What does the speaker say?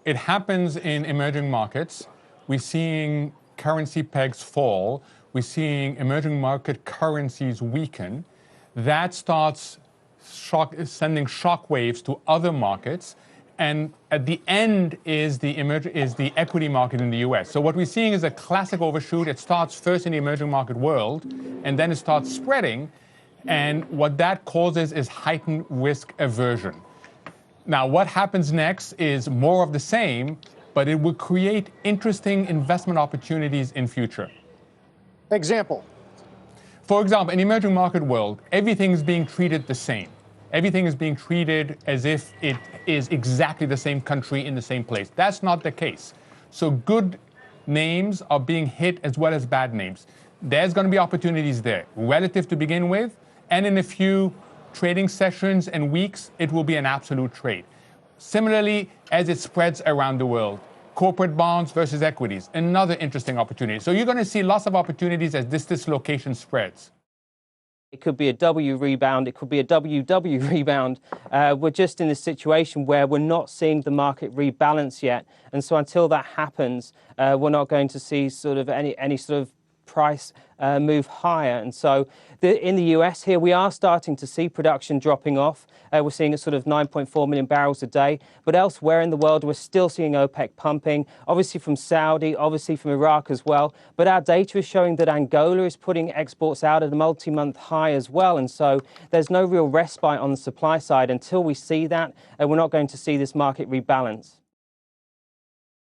it happens in emerging markets. We're seeing currency pegs fall. We're seeing emerging market currencies weaken. That starts sending shock waves to other markets. And at the end is the equity market in the US. So what we're seeing is a classic overshoot. It starts first in the emerging market world, and then it starts spreading. And what that causes is heightened risk aversion. Now, what happens next is more of the same, but it will create interesting investment opportunities in future. Example. For example, in the emerging market world, everything is being treated the same. Everything is being treated as if it is exactly the same country in the same place. That's not the case. So good names are being hit as well as bad names. There's going to be opportunities there, relative to begin with, and in a few trading sessions and weeks, it will be an absolute trade. Similarly, as it spreads around the world, corporate bonds versus equities, another interesting opportunity. So you're going to see lots of opportunities as this dislocation spreads. It could be a W rebound, it could be a WW rebound. We're just in a situation where we're not seeing the market rebalance yet. And so until that happens, we're not going to see sort of any sort of price move higher. And so in the US here, we are starting to see production dropping off. We're seeing a sort of 9.4 million barrels a day. But elsewhere in the world, we're still seeing OPEC pumping, obviously from Saudi, obviously from Iraq as well. But our data is showing that Angola is putting exports out at a multi-month high as well. And so there's no real respite on the supply side. Until we see that, we're not going to see this market rebalance.